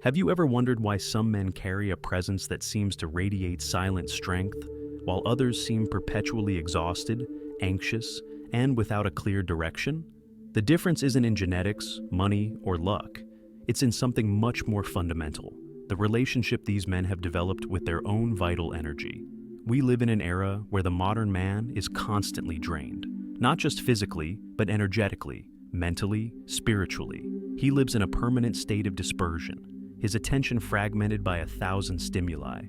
Have you ever wondered why some men carry a presence that seems to radiate silent strength, while others seem perpetually exhausted, anxious, and without a clear direction? The difference isn't in genetics, money, or luck. It's in something much more fundamental: the relationship these men have developed with their own vital energy. We live in an era where the modern man is constantly drained, not just physically, but energetically, mentally, spiritually. He lives in a permanent state of dispersion, his attention fragmented by 1,000 stimuli,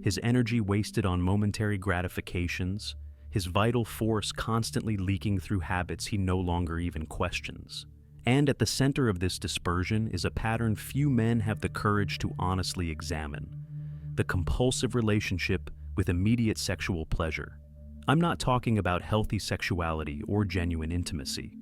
his energy wasted on momentary gratifications, his vital force constantly leaking through habits he no longer even questions. And at the center of this dispersion is a pattern few men have the courage to honestly examine: the compulsive relationship with immediate sexual pleasure. I'm not talking about healthy sexuality or genuine intimacy.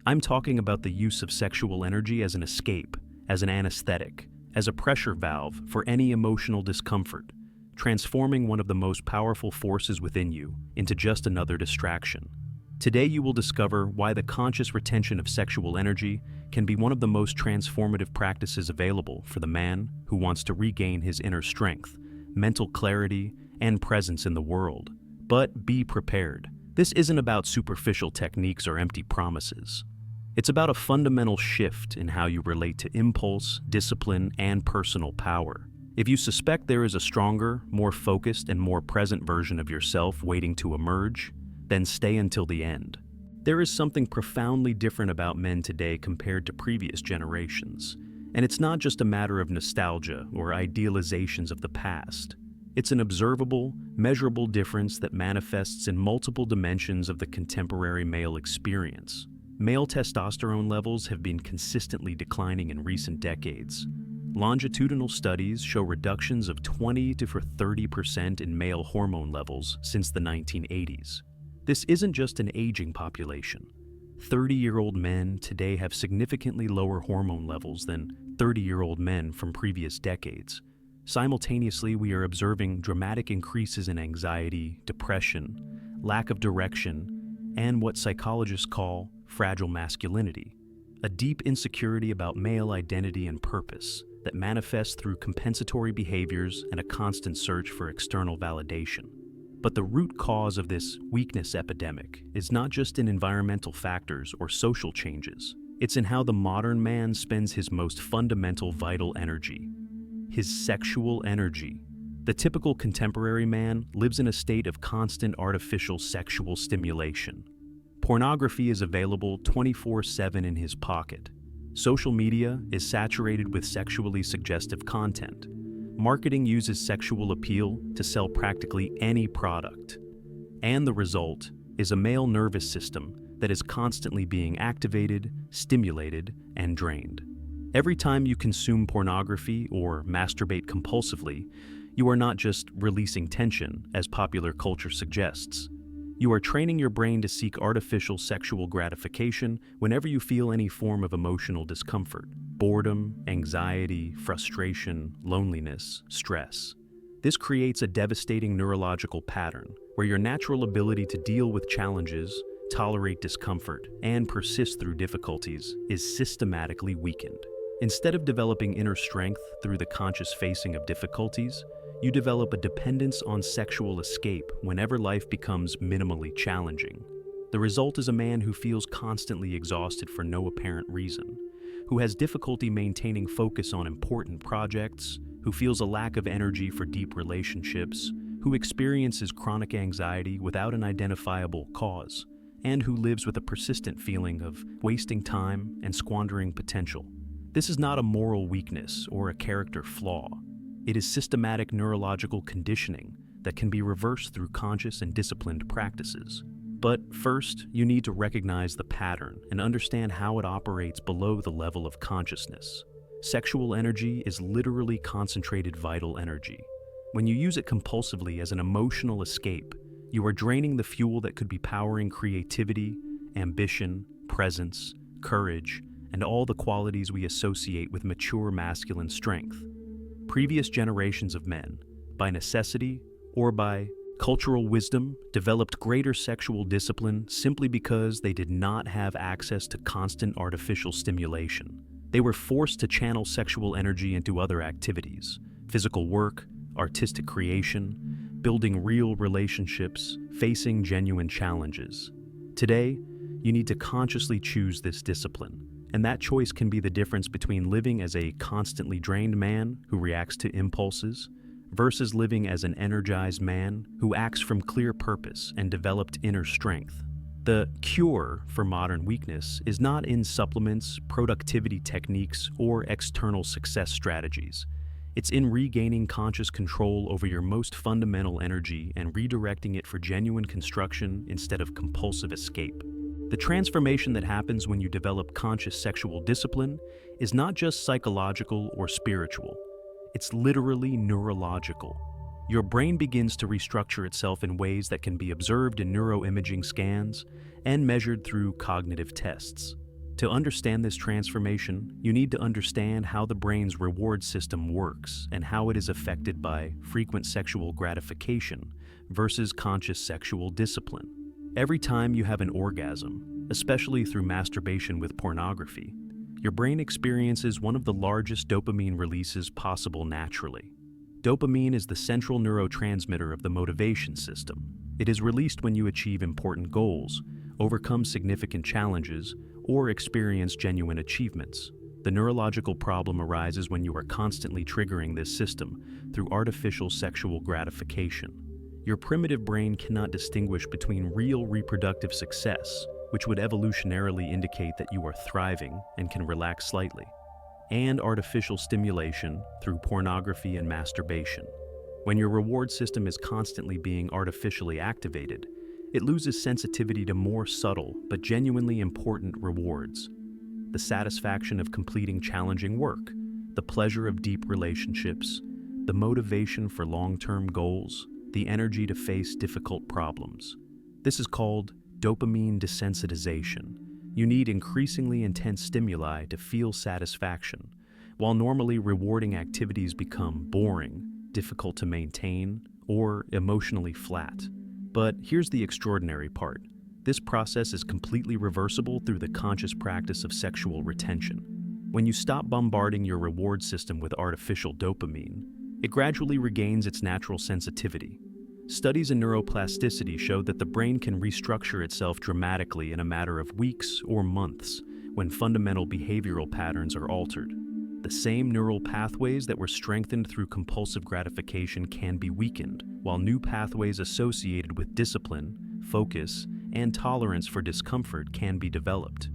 I'm talking about the use of sexual energy as an escape, as an anesthetic, as a pressure valve for any emotional discomfort, transforming one of the most powerful forces within you into just another distraction. Today you will discover why the conscious retention of sexual energy can be one of the most transformative practices available for the man who wants to regain his inner strength, mental clarity, and presence in the world. But be prepared. This isn't about superficial techniques or empty promises. It's about a fundamental shift in how you relate to impulse, discipline, and personal power. If you suspect there is a stronger, more focused, and more present version of yourself waiting to emerge, then stay until the end. There is something profoundly different about men today compared to previous generations, and it's not just a matter of nostalgia or idealizations of the past. It's an observable, measurable difference that manifests in multiple dimensions of the contemporary male experience. Male testosterone levels have been consistently declining in recent decades. Longitudinal studies show reductions of 20 to 30% in male hormone levels since the 1980s. This isn't just an aging population. 30-year-old men today have significantly lower hormone levels than 30-year-old men from previous decades. Simultaneously, we are observing dramatic increases in anxiety, depression, lack of direction, and what psychologists call fragile masculinity, a deep insecurity about male identity and purpose that manifests through compensatory behaviors and a constant search for external validation. But the root cause of this weakness epidemic is not just in environmental factors or social changes. It's in how the modern man spends his most fundamental vital energy: his sexual energy. The typical contemporary man lives in a state of constant artificial sexual stimulation. Pornography is available 24/7 in his pocket. Social media is saturated with sexually suggestive content. Marketing uses sexual appeal to sell practically any product. And the result is a male nervous system that is constantly being activated, stimulated, and drained. Every time you consume pornography or masturbate compulsively, you are not just releasing tension, as popular culture suggests. You are training your brain to seek artificial sexual gratification whenever you feel any form of emotional discomfort: boredom, anxiety, frustration, loneliness, stress. This creates a devastating neurological pattern where your natural ability to deal with challenges, tolerate discomfort, and persist through difficulties is systematically weakened. Instead of developing inner strength through the conscious facing of difficulties, you develop a dependence on sexual escape whenever life becomes minimally challenging. The result is a man who feels constantly exhausted for no apparent reason, who has difficulty maintaining focus on important projects, who feels a lack of energy for deep relationships, who experiences chronic anxiety without an identifiable cause, and who lives with a persistent feeling of wasting time and squandering potential. This is not a moral weakness or a character flaw. It is systematic neurological conditioning that can be reversed through conscious and disciplined practices. But first, you need to recognize the pattern and understand how it operates below the level of consciousness. Sexual energy is literally concentrated vital energy. When you use it compulsively as an emotional escape, you are draining the fuel that could be powering creativity, ambition, presence, courage, and all the qualities we associate with mature masculine strength. Previous generations of men, by necessity or by cultural wisdom, developed greater sexual discipline simply because they did not have access to constant artificial stimulation. They were forced to channel sexual energy into other activities, physical work, artistic creation, building real relationships, facing genuine challenges. Today, you need to consciously choose this discipline, and that choice can be the difference between living as a constantly drained man who reacts to impulses versus living as an energized man who acts from clear purpose and developed inner strength. The cure for modern weakness is not in supplements, productivity techniques, or external success strategies. It's in regaining conscious control over your most fundamental energy and redirecting it for genuine construction instead of compulsive escape. The transformation that happens when you develop conscious sexual discipline is not just psychological or spiritual. It's literally neurological. Your brain begins to restructure itself in ways that can be observed in neuroimaging scans and measured through cognitive tests. To understand this transformation, you need to understand how the brain's reward system works and how it is affected by frequent sexual gratification versus conscious sexual discipline. Every time you have an orgasm, especially through masturbation with pornography, your brain experiences one of the largest dopamine releases possible naturally. Dopamine is the central neurotransmitter of the motivation system. It is released when you achieve important goals, overcome significant challenges, or experience genuine achievements. The neurological problem arises when you are constantly triggering this system through artificial sexual gratification. Your primitive brain cannot distinguish between real reproductive success, which would evolutionarily indicate that you are thriving and can relax slightly, and artificial stimulation through pornography and masturbation. When your reward system is constantly being artificially activated, it loses sensitivity to more subtle but genuinely important rewards. The satisfaction of completing challenging work, the pleasure of deep relationships, the motivation for long-term goals, the energy to face difficult problems. This is called dopamine desensitization. You need increasingly intense stimuli to feel satisfaction, while normally rewarding activities become boring, difficult to maintain, or emotionally flat. But here's the extraordinary part. This process is completely reversible through the conscious practice of sexual retention. When you stop bombarding your reward system with artificial dopamine, it gradually regains its natural sensitivity. Studies in neuroplasticity show that the brain can restructure itself dramatically in a matter of weeks or months when fundamental behavioral patterns are altered. The same neural pathways that were strengthened through compulsive gratification can be weakened, while new pathways associated with discipline, focus, and tolerance for discomfort can be developed.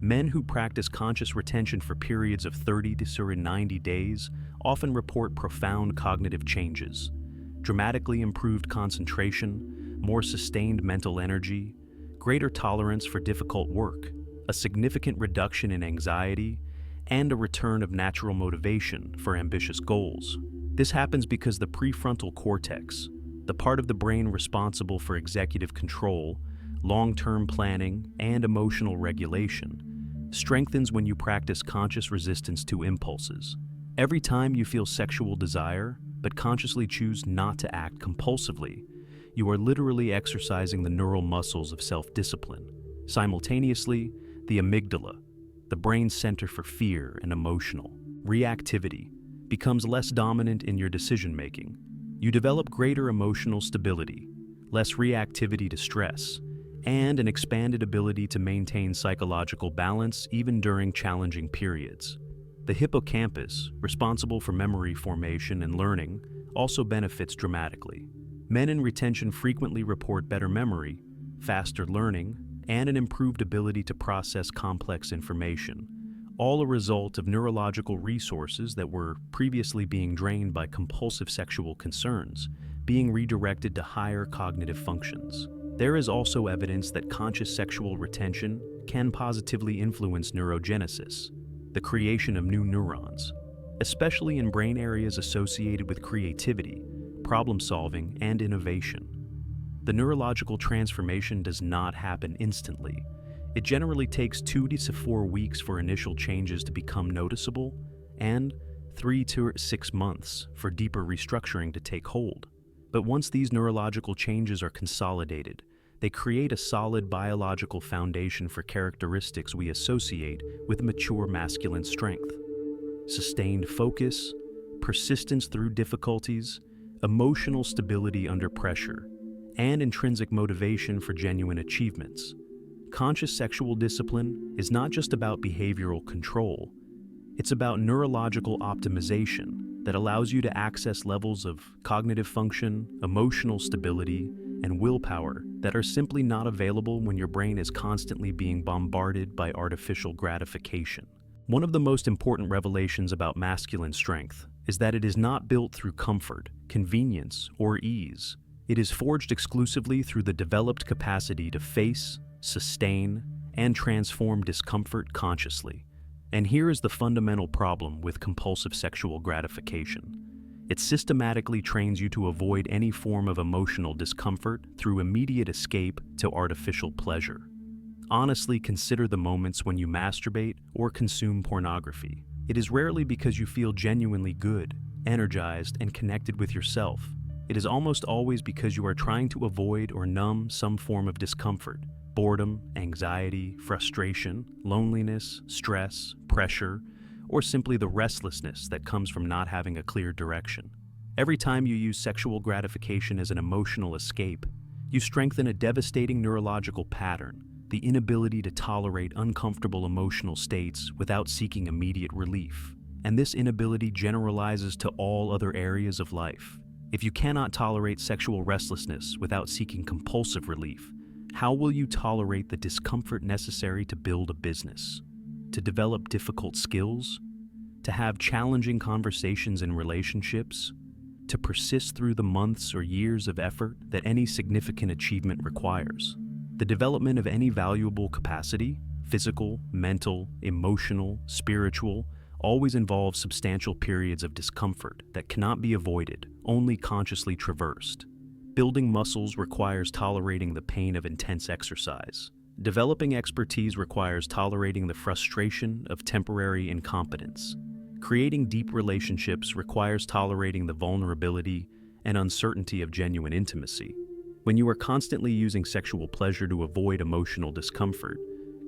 Men who practice conscious retention for periods of 30 to 90 days often report profound cognitive changes. Dramatically improved concentration, more sustained mental energy, greater tolerance for difficult work, a significant reduction in anxiety, and a return of natural motivation for ambitious goals. This happens because the prefrontal cortex, the part of the brain responsible for executive control, long-term planning, and emotional regulation, strengthens when you practice conscious resistance to impulses. Every time you feel sexual desire, but consciously choose not to act compulsively, you are literally exercising the neural muscles of self-discipline. Simultaneously, the amygdala, the brain's center for fear and emotional reactivity, becomes less dominant in your decision-making. You develop greater emotional stability, less reactivity to stress, and an expanded ability to maintain psychological balance even during challenging periods. The hippocampus, responsible for memory formation and learning, also benefits dramatically. Men in retention frequently report better memory, faster learning, and an improved ability to process complex information, all a result of neurological resources that were previously being drained by compulsive sexual concerns, being redirected to higher cognitive functions. There is also evidence that conscious sexual retention can positively influence neurogenesis, the creation of new neurons, especially in brain areas associated with creativity, problem-solving, and innovation. The neurological transformation does not happen instantly. It generally takes 2 to 4 weeks for initial changes to become noticeable, and 3 to 6 months for deeper restructuring to take hold. But once these neurological changes are consolidated, They create a solid biological foundation for characteristics we associate with mature masculine strength. Sustained focus, persistence through difficulties, emotional stability under pressure, and intrinsic motivation for genuine achievements. Conscious sexual discipline is not just about behavioral control, it's about neurological optimization that allows you to access levels of cognitive function, emotional stability, and willpower that are simply not available when your brain is constantly being bombarded by artificial gratification. One of the most important revelations about masculine strength is that it is not built through comfort, convenience, or ease. It is forged exclusively through the developed capacity to face, sustain, and transform discomfort consciously. And here is the fundamental problem with compulsive sexual gratification. It systematically trains you to avoid any form of emotional discomfort through immediate escape to artificial pleasure. Honestly, consider the moments when you masturbate or consume pornography. It is rarely because you feel genuinely good, energized, and connected with yourself. It is almost always because you are trying to avoid or numb some form of discomfort. Boredom, anxiety, frustration, loneliness, stress, pressure, or simply the restlessness that comes from not having a clear direction. Every time you use sexual gratification as an emotional escape, you strengthen a devastating neurological pattern, the inability to tolerate uncomfortable emotional states without seeking immediate relief. And this inability generalizes to all other areas of life. If you cannot tolerate sexual restlessness without seeking compulsive relief, how will you tolerate the discomfort necessary to build a business, to develop difficult skills, to have challenging conversations in relationships, to persist through the months or years of effort that any significant achievement requires? The development of any valuable capacity, physical, mental, emotional, spiritual, always involves substantial periods of discomfort that cannot be avoided, only consciously traversed. Building muscles requires tolerating the pain of intense exercise. Developing expertise requires tolerating the frustration of temporary incompetence. Creating deep relationships requires tolerating the vulnerability and uncertainty of genuine intimacy. When you are constantly using sexual pleasure to avoid emotional discomfort,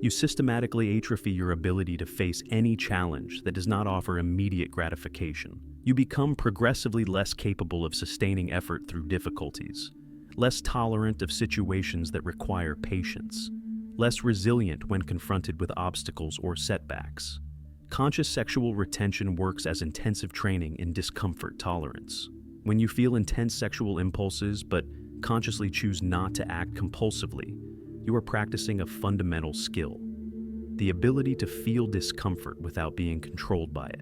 you systematically atrophy your ability to face any challenge that does not offer immediate gratification. You become progressively less capable of sustaining effort through difficulties, less tolerant of situations that require patience, less resilient when confronted with obstacles or setbacks. Conscious sexual retention works as intensive training in discomfort tolerance. When you feel intense sexual impulses but consciously choose not to act compulsively, you are practicing a fundamental skill, the ability to feel discomfort without being controlled by it.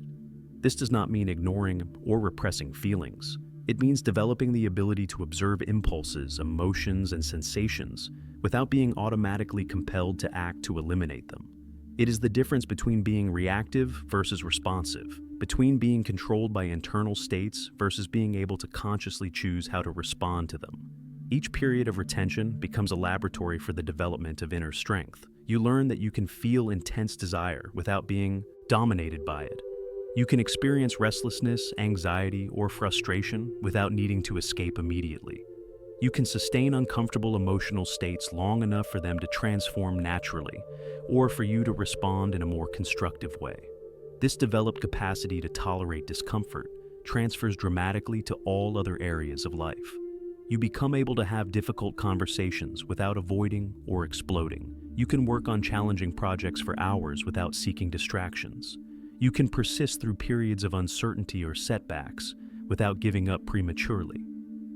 This does not mean ignoring or repressing feelings. It means developing the ability to observe impulses, emotions, and sensations without being automatically compelled to act to eliminate them. It is the difference between being reactive versus responsive, between being controlled by internal states versus being able to consciously choose how to respond to them. Each period of retention becomes a laboratory for the development of inner strength. You learn that you can feel intense desire without being dominated by it. You can experience restlessness, anxiety, or frustration without needing to escape immediately. You can sustain uncomfortable emotional states long enough for them to transform naturally, or for you to respond in a more constructive way. This developed capacity to tolerate discomfort transfers dramatically to all other areas of life. You become able to have difficult conversations without avoiding or exploding. You can work on challenging projects for hours without seeking distractions. You can persist through periods of uncertainty or setbacks without giving up prematurely.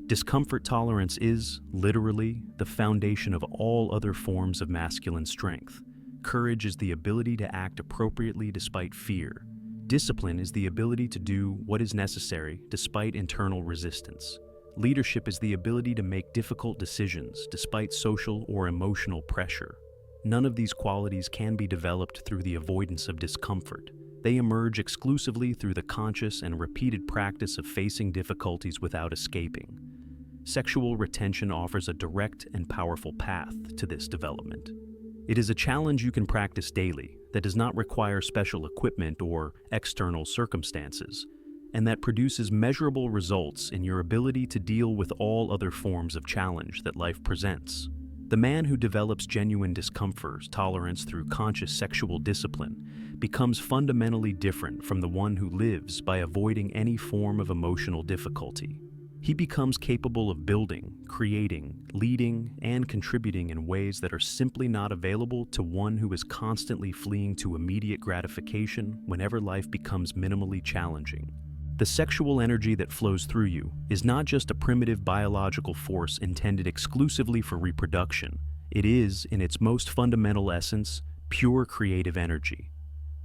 Discomfort tolerance is, literally, the foundation of all other forms of masculine strength. Courage is the ability to act appropriately despite fear. Discipline is the ability to do what is necessary despite internal resistance. Leadership is the ability to make difficult decisions despite social or emotional pressure. None of these qualities can be developed through the avoidance of discomfort. They emerge exclusively through the conscious and repeated practice of facing difficulties without escaping. Sexual retention offers a direct and powerful path to this development. It is a challenge you can practice daily that does not require special equipment or external circumstances, and that produces measurable results in your ability to deal with all other forms of challenge that life presents. The man who develops genuine discomfort tolerance through conscious sexual discipline becomes fundamentally different from the one who lives by avoiding any form of emotional difficulty. He becomes capable of building, creating, leading, and contributing in ways that are simply not available to one who is constantly fleeing to immediate gratification whenever life becomes minimally challenging. The sexual energy that flows through you is not just a primitive biological force intended exclusively for reproduction. It is, in its most fundamental essence, pure creative energy.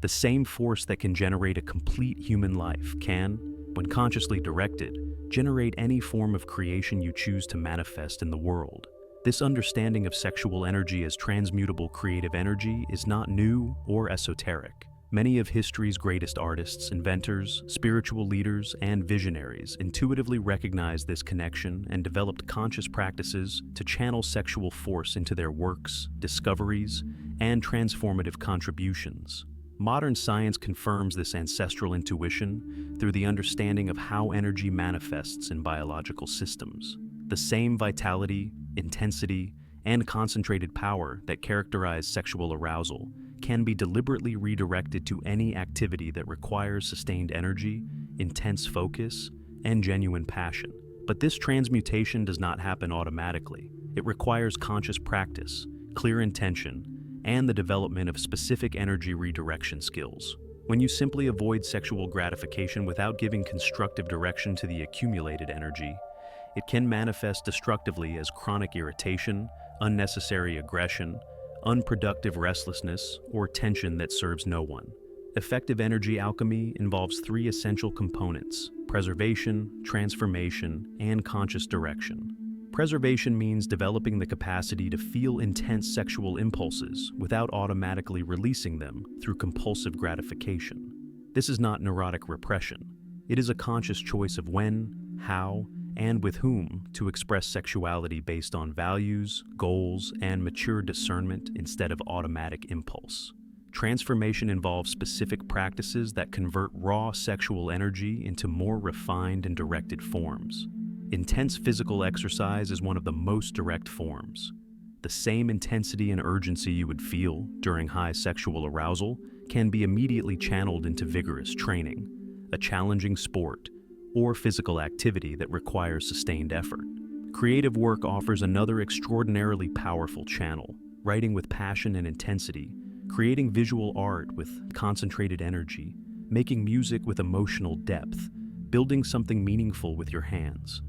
The same force that can generate a complete human life can, when consciously directed, generate any form of creation you choose to manifest in the world. This understanding of sexual energy as transmutable creative energy is not new or esoteric. Many of history's greatest artists, inventors, spiritual leaders, and visionaries intuitively recognized this connection and developed conscious practices to channel sexual force into their works, discoveries, and transformative contributions. Modern science confirms this ancestral intuition through the understanding of how energy manifests in biological systems. The same vitality, intensity, and concentrated power that characterize sexual arousal can be deliberately redirected to any activity that requires sustained energy, intense focus, and genuine passion. But this transmutation does not happen automatically. It requires conscious practice, clear intention, and the development of specific energy redirection skills. When you simply avoid sexual gratification without giving constructive direction to the accumulated energy, it can manifest destructively as chronic irritation, unnecessary aggression, unproductive restlessness, or tension that serves no one. Effective energy alchemy involves three essential components: preservation, transformation, and conscious direction. Preservation means developing the capacity to feel intense sexual impulses without automatically releasing them through compulsive gratification. This is not neurotic repression. It is a conscious choice of when, how, and with whom to express sexuality based on values, goals, and mature discernment instead of automatic impulse. Transformation involves specific practices that convert raw sexual energy into more refined and directed forms. Intense physical exercise is one of the most direct forms. The same intensity and urgency you would feel during high sexual arousal can be immediately channeled into vigorous training, a challenging sport, or physical activity that requires sustained effort. Creative work offers another extraordinarily powerful channel: writing with passion and intensity, creating visual art with concentrated energy, making music with emotional depth, building something meaningful with your hands.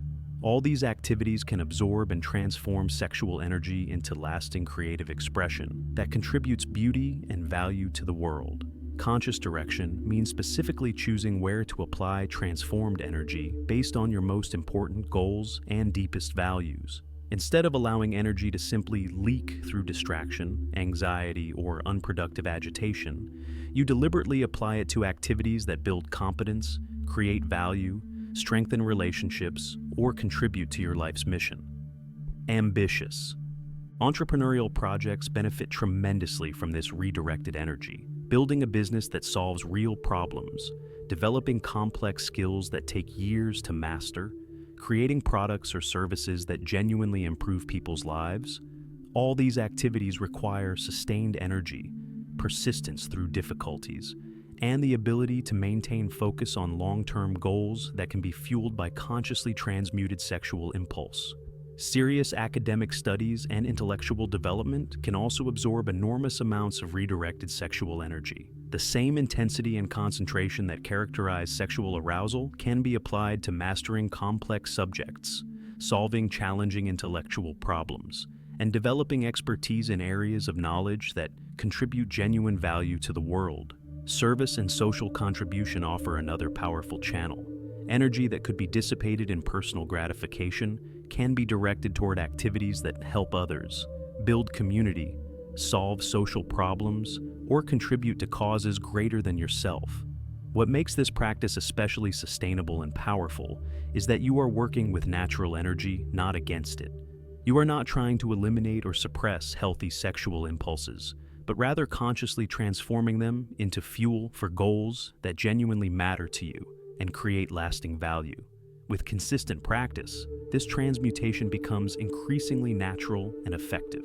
All these activities can absorb and transform sexual energy into lasting creative expression that contributes beauty and value to the world. Conscious direction means specifically choosing where to apply transformed energy based on your most important goals and deepest values. Instead of allowing energy to simply leak through distraction, anxiety, or unproductive agitation, you deliberately apply it to activities that build competence, create value, strengthen relationships, or contribute to your life's mission. Ambitious. Entrepreneurial projects benefit tremendously from this redirected energy. Building a business that solves real problems, developing complex skills that take years to master, creating products or services that genuinely improve people's lives, all these activities require sustained energy, persistence through difficulties, and the ability to maintain focus on long-term goals that can be fueled by consciously transmuted sexual impulse. Serious academic studies and intellectual development can also absorb enormous amounts of redirected sexual energy. The same intensity and concentration that characterize sexual arousal can be applied to mastering complex subjects, solving challenging intellectual problems, and developing expertise in areas of knowledge that contribute genuine value to the world. Service and social contribution offer another powerful channel. Energy that could be dissipated in personal gratification can be directed toward activities that help others, build community, solve social problems, or contribute to causes greater than yourself. What makes this practice especially sustainable and powerful is that you are working with natural energy, not against it. You are not trying to eliminate or suppress healthy sexual impulses, but rather consciously transforming them into fuel for goals that genuinely matter to you and create lasting value. With consistent practice, this transmutation becomes increasingly natural and effective.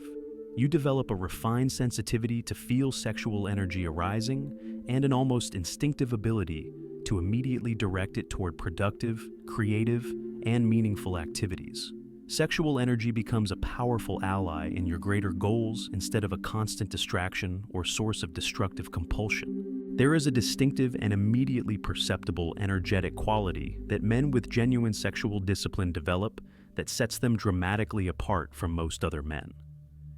You develop a refined sensitivity to feel sexual energy arising and an almost instinctive ability to immediately direct it toward productive, creative, and meaningful activities. Sexual energy becomes a powerful ally in your greater goals instead of a constant distraction or source of destructive compulsion. There is a distinctive and immediately perceptible energetic quality that men with genuine sexual discipline develop that sets them dramatically apart from most other men.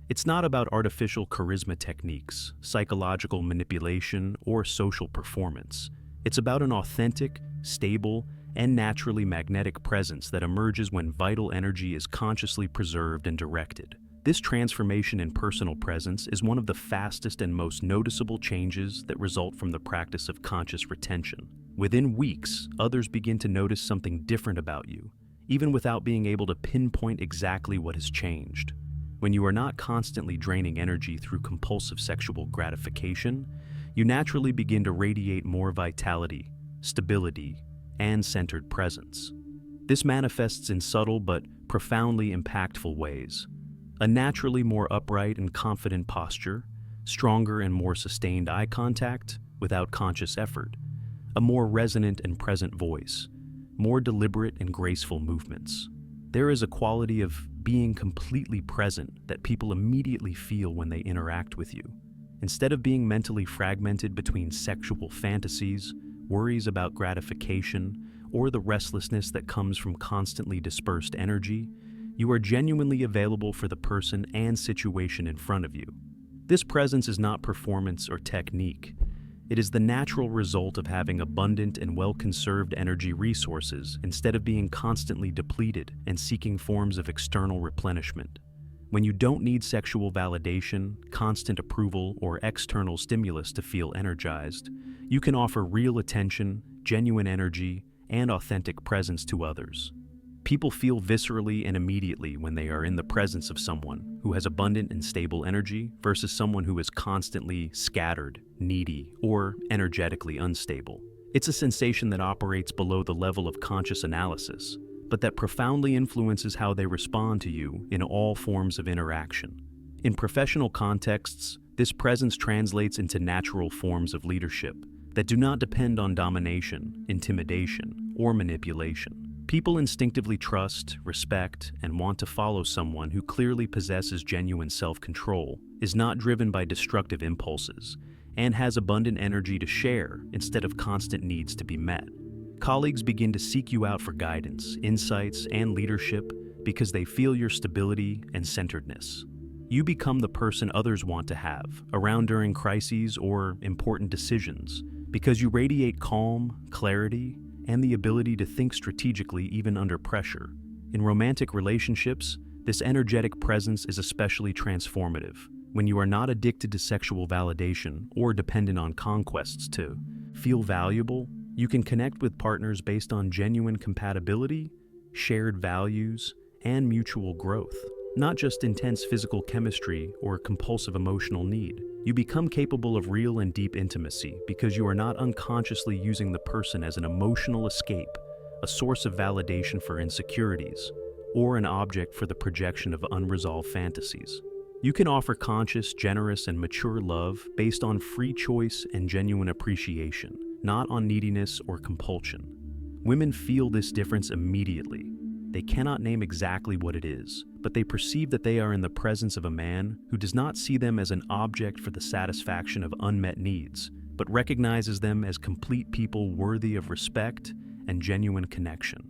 It's not about artificial charisma techniques, psychological manipulation, or social performance. It's about an authentic, stable, and naturally magnetic presence that emerges when vital energy is consciously preserved and directed. This transformation in personal presence is one of the fastest and most noticeable changes that result from the practice of conscious retention. Within weeks, others begin to notice something different about you, even without being able to pinpoint exactly what has changed. When you are not constantly draining energy through compulsive sexual gratification, you naturally begin to radiate more vitality, stability, and centered presence. This manifests in subtle but profoundly impactful ways. A naturally more upright and confident posture, stronger and more sustained eye contact without conscious effort, a more resonant and present voice, more deliberate and graceful movements. There is a quality of being completely present that people immediately feel when they interact with you. Instead of being mentally fragmented between sexual fantasies, worries about gratification, or the restlessness that comes from constantly dispersed energy, you are genuinely available for the person and situation in front of you. This presence is not performance or technique. It is the natural result of having abundant and well-conserved energy resources instead of being constantly depleted and seeking forms of external replenishment. When you don't need sexual validation, constant approval, or external stimulus to feel energized, you can offer real attention, genuine energy, and authentic presence to others. People feel viscerally and immediately when they are in the presence of someone who has abundant and stable energy versus someone who is constantly scattered, needy, or energetically unstable. It's a sensation that operates below the level of conscious analysis, but that profoundly influences how they respond to you in all forms of interaction. In professional contexts, this presence translates into natural forms of leadership that do not depend on domination, intimidation, or manipulation. People instinctively trust, respect, and want to follow someone who clearly possesses genuine self-control, is not driven by destructive impulses, and has abundant energy to share instead of constant needs to be met. Colleagues begin to seek you out for guidance, insights, and leadership because they feel your stability and centeredness. You become the person others want to have around during crises or important decisions because you radiate calm, clarity, and the ability to think strategically even under pressure. In romantic relationships, this energetic presence is especially transformative. When you are not addicted to sexual validation or dependent on conquests to feel valuable, you can connect with partners based on genuine compatibility, shared values, and mutual growth. Not just intense physical chemistry or compulsive emotional need. You become capable of real and deep intimacy because you are not unconsciously using the person as an emotional escape, a source of validation for insecurities, or an object for the projection of unresolved fantasies. You can offer conscious, generous, and mature love based on free choice and genuine appreciation, not on neediness or compulsion. Women feel this difference immediately. They cannot name exactly what it is, but they perceive that they are in the presence of a man who does not see them as an object for the satisfaction of unmet needs, but recognizes them as complete people worthy of respect and genuine connection.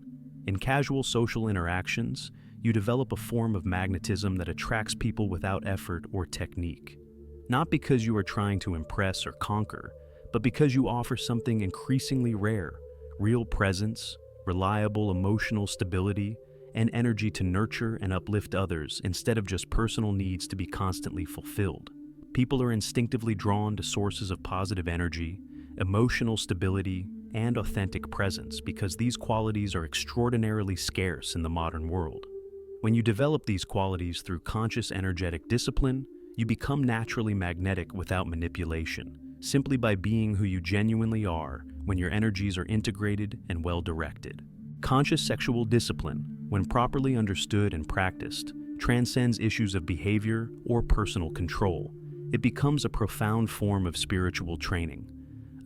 In casual social interactions, you develop a form of magnetism that attracts people without effort or technique. Not because you are trying to impress or conquer, but because you offer something increasingly rare: real presence, reliable emotional stability, and energy to nurture and uplift others instead of just personal needs to be constantly fulfilled. People are instinctively drawn to sources of positive energy, emotional stability, and authentic presence because these qualities are extraordinarily scarce in the modern world. When you develop these qualities through conscious energetic discipline, you become naturally magnetic without manipulation, simply by being who you genuinely are when your energies are integrated and well-directed. Conscious sexual discipline, when properly understood and practiced, transcends issues of behavior or personal control. It becomes a profound form of spiritual training,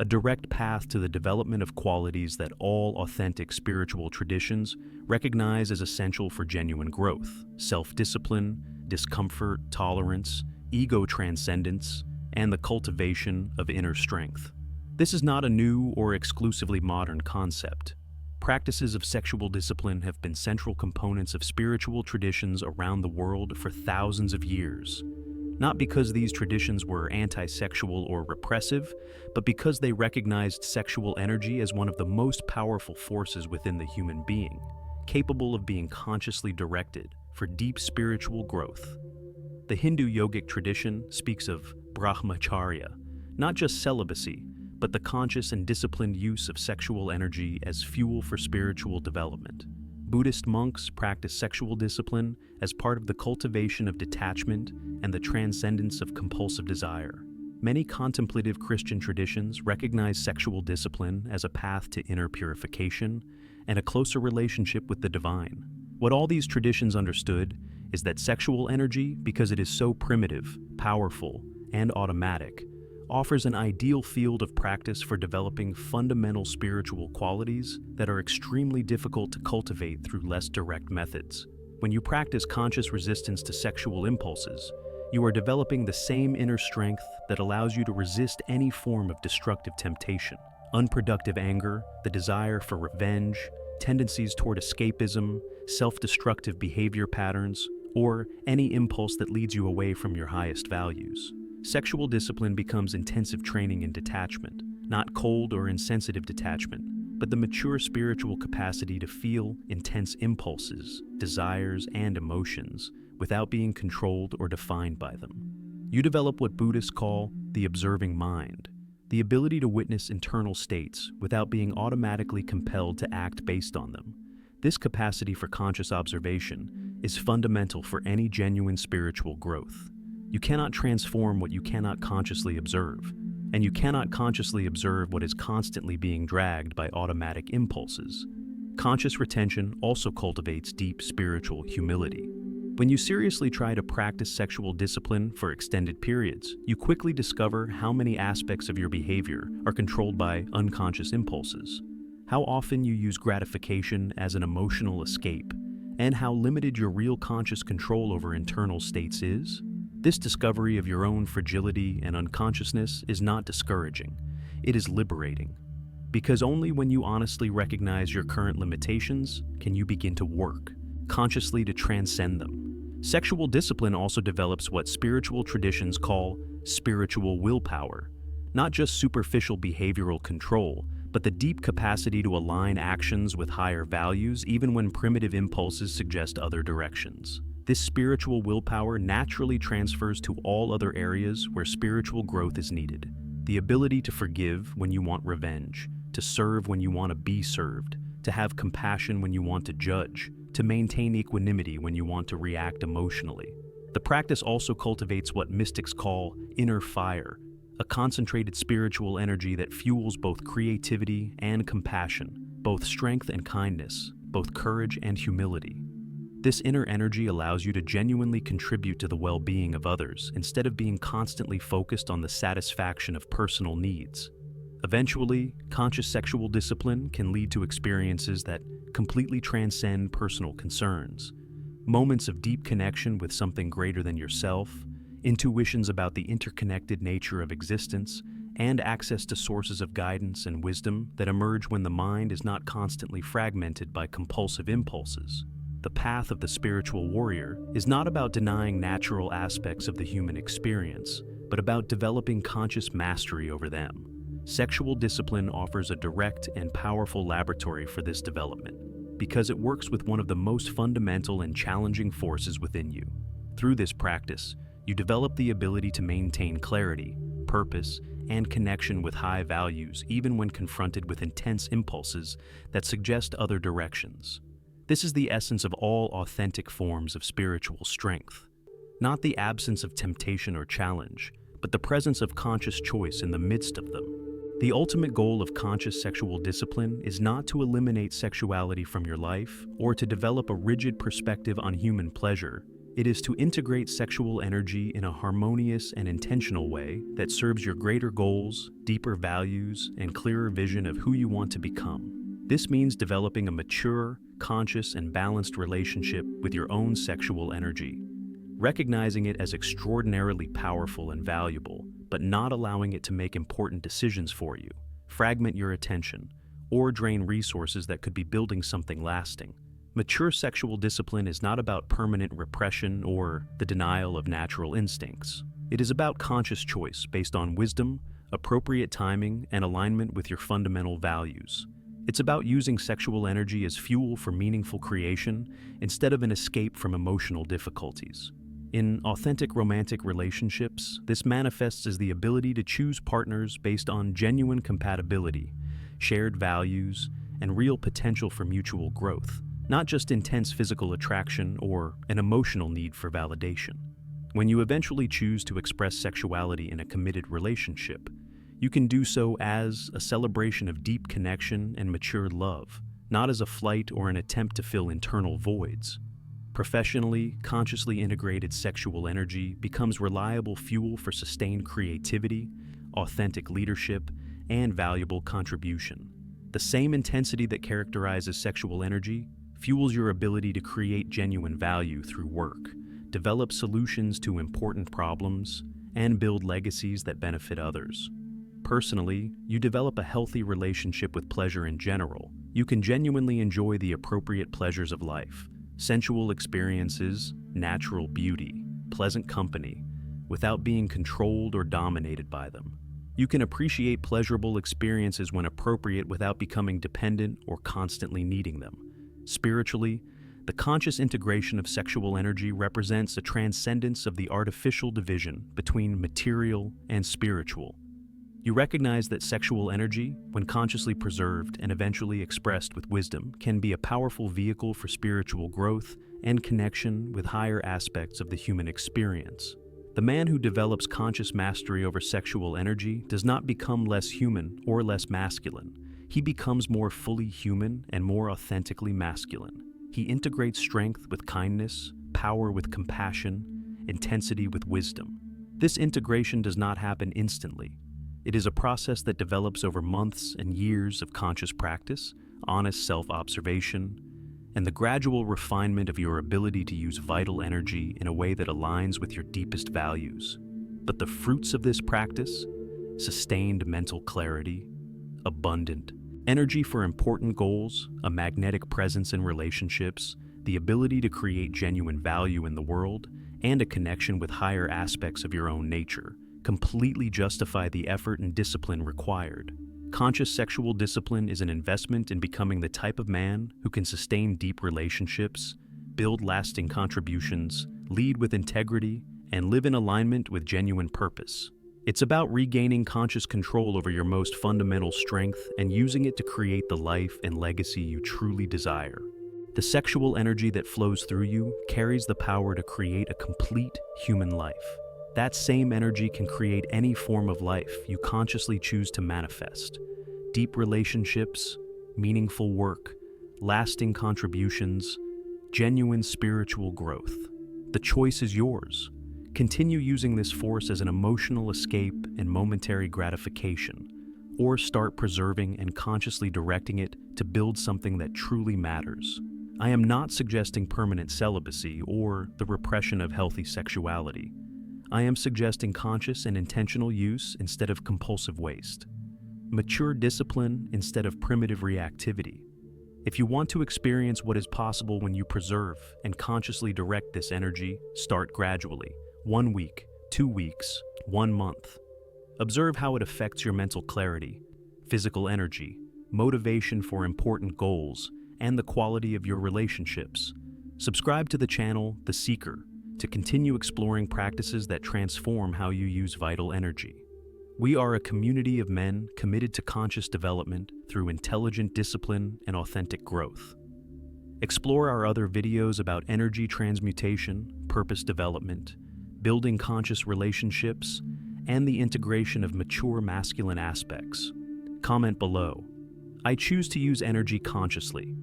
a direct path to the development of qualities that all authentic spiritual traditions recognize as essential for genuine growth: self-discipline, discomfort, tolerance, ego transcendence, and the cultivation of inner strength. This is not a new or exclusively modern concept. Practices of sexual discipline have been central components of spiritual traditions around the world for thousands of years. Not because these traditions were anti-sexual or repressive, but because they recognized sexual energy as one of the most powerful forces within the human being, capable of being consciously directed for deep spiritual growth. The Hindu yogic tradition speaks of brahmacharya, not just celibacy, but the conscious and disciplined use of sexual energy as fuel for spiritual development. Buddhist monks practice sexual discipline as part of the cultivation of detachment and the transcendence of compulsive desire. Many contemplative Christian traditions recognize sexual discipline as a path to inner purification and a closer relationship with the divine. What all these traditions understood is that sexual energy, because it is so primitive, powerful, and automatic, offers an ideal field of practice for developing fundamental spiritual qualities that are extremely difficult to cultivate through less direct methods. When you practice conscious resistance to sexual impulses, you are developing the same inner strength that allows you to resist any form of destructive temptation. Unproductive anger, the desire for revenge, tendencies toward escapism, self-destructive behavior patterns, or any impulse that leads you away from your highest values. Sexual discipline becomes intensive training in detachment, not cold or insensitive detachment, but the mature spiritual capacity to feel intense impulses, desires, and emotions without being controlled or defined by them. You develop what Buddhists call the observing mind, the ability to witness internal states without being automatically compelled to act based on them. This capacity for conscious observation is fundamental for any genuine spiritual growth. You cannot transform what you cannot consciously observe, and you cannot consciously observe what is constantly being dragged by automatic impulses. Conscious retention also cultivates deep spiritual humility. When you seriously try to practice sexual discipline for extended periods, you quickly discover how many aspects of your behavior are controlled by unconscious impulses, how often you use gratification as an emotional escape, and how limited your real conscious control over internal states is. This discovery of your own fragility and unconsciousness is not discouraging. It is liberating. Because only when you honestly recognize your current limitations can you begin to work consciously to transcend them. Sexual discipline also develops what spiritual traditions call spiritual willpower, not just superficial behavioral control, but the deep capacity to align actions with higher values even when primitive impulses suggest other directions. This spiritual willpower naturally transfers to all other areas where spiritual growth is needed. The ability to forgive when you want revenge, to serve when you want to be served, to have compassion when you want to judge, to maintain equanimity when you want to react emotionally. The practice also cultivates what mystics call inner fire, a concentrated spiritual energy that fuels both creativity and compassion, both strength and kindness, both courage and humility. This inner energy allows you to genuinely contribute to the well-being of others instead of being constantly focused on the satisfaction of personal needs. Eventually, conscious sexual discipline can lead to experiences that completely transcend personal concerns. Moments of deep connection with something greater than yourself, intuitions about the interconnected nature of existence, and access to sources of guidance and wisdom that emerge when the mind is not constantly fragmented by compulsive impulses. The path of the spiritual warrior is not about denying natural aspects of the human experience, but about developing conscious mastery over them. Sexual discipline offers a direct and powerful laboratory for this development, because it works with one of the most fundamental and challenging forces within you. Through this practice, you develop the ability to maintain clarity, purpose, and connection with high values even when confronted with intense impulses that suggest other directions. This is the essence of all authentic forms of spiritual strength. Not the absence of temptation or challenge, but the presence of conscious choice in the midst of them. The ultimate goal of conscious sexual discipline is not to eliminate sexuality from your life or to develop a rigid perspective on human pleasure. It is to integrate sexual energy in a harmonious and intentional way that serves your greater goals, deeper values, and clearer vision of who you want to become. This means developing a mature, conscious, and balanced relationship with your own sexual energy, recognizing it as extraordinarily powerful and valuable, but not allowing it to make important decisions for you, fragment your attention, or drain resources that could be building something lasting. Mature sexual discipline is not about permanent repression or the denial of natural instincts. It is about conscious choice based on wisdom, appropriate timing, and alignment with your fundamental values. It's about using sexual energy as fuel for meaningful creation instead of an escape from emotional difficulties. In authentic romantic relationships, this manifests as the ability to choose partners based on genuine compatibility, shared values, and real potential for mutual growth, not just intense physical attraction or an emotional need for validation. When you eventually choose to express sexuality in a committed relationship, you can do so as a celebration of deep connection and mature love, not as a flight or an attempt to fill internal voids. Professionally, consciously integrated sexual energy becomes reliable fuel for sustained creativity, authentic leadership, and valuable contribution. The same intensity that characterizes sexual energy fuels your ability to create genuine value through work, develop solutions to important problems, and build legacies that benefit others. Personally, you develop a healthy relationship with pleasure in general. You can genuinely enjoy the appropriate pleasures of life, sensual experiences, natural beauty, pleasant company, without being controlled or dominated by them. You can appreciate pleasurable experiences when appropriate without becoming dependent or constantly needing them. Spiritually, the conscious integration of sexual energy represents a transcendence of the artificial division between material and spiritual. You recognize that sexual energy, when consciously preserved and eventually expressed with wisdom, can be a powerful vehicle for spiritual growth and connection with higher aspects of the human experience. The man who develops conscious mastery over sexual energy does not become less human or less masculine. He becomes more fully human and more authentically masculine. He integrates strength with kindness, power with compassion, intensity with wisdom. This integration does not happen instantly. It is a process that develops over months and years of conscious practice, honest self-observation, and the gradual refinement of your ability to use vital energy in a way that aligns with your deepest values. But the fruits of this practice, sustained mental clarity, abundant energy for important goals, a magnetic presence in relationships, the ability to create genuine value in the world, and a connection with higher aspects of your own nature, completely justify the effort and discipline required. Conscious sexual discipline is an investment in becoming the type of man who can sustain deep relationships, build lasting contributions, lead with integrity, and live in alignment with genuine purpose. It's about regaining conscious control over your most fundamental strength and using it to create the life and legacy you truly desire. The sexual energy that flows through you carries the power to create a complete human life. That same energy can create any form of life you consciously choose to manifest. Deep relationships, meaningful work, lasting contributions, genuine spiritual growth. The choice is yours. Continue using this force as an emotional escape and momentary gratification, or start preserving and consciously directing it to build something that truly matters. I am not suggesting permanent celibacy or the repression of healthy sexuality. I am suggesting conscious and intentional use instead of compulsive waste. Mature discipline instead of primitive reactivity. If you want to experience what is possible when you preserve and consciously direct this energy, start gradually. 1 week, 2 weeks, 1 month. Observe how it affects your mental clarity, physical energy, motivation for important goals, and the quality of your relationships. Subscribe to the channel, The Seeker, to continue exploring practices that transform how you use vital energy. We are a community of men committed to conscious development through intelligent discipline and authentic growth. Explore our other videos about energy transmutation, purpose development, building conscious relationships, and the integration of mature masculine aspects. Comment below. I choose to use energy consciously.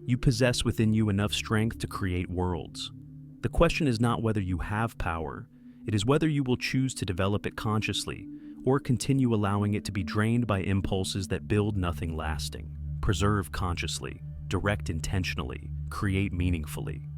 You possess within you enough strength to create worlds. The question is not whether you have power, it is whether you will choose to develop it consciously or continue allowing it to be drained by impulses that build nothing lasting. Preserve consciously, direct intentionally, create meaningfully.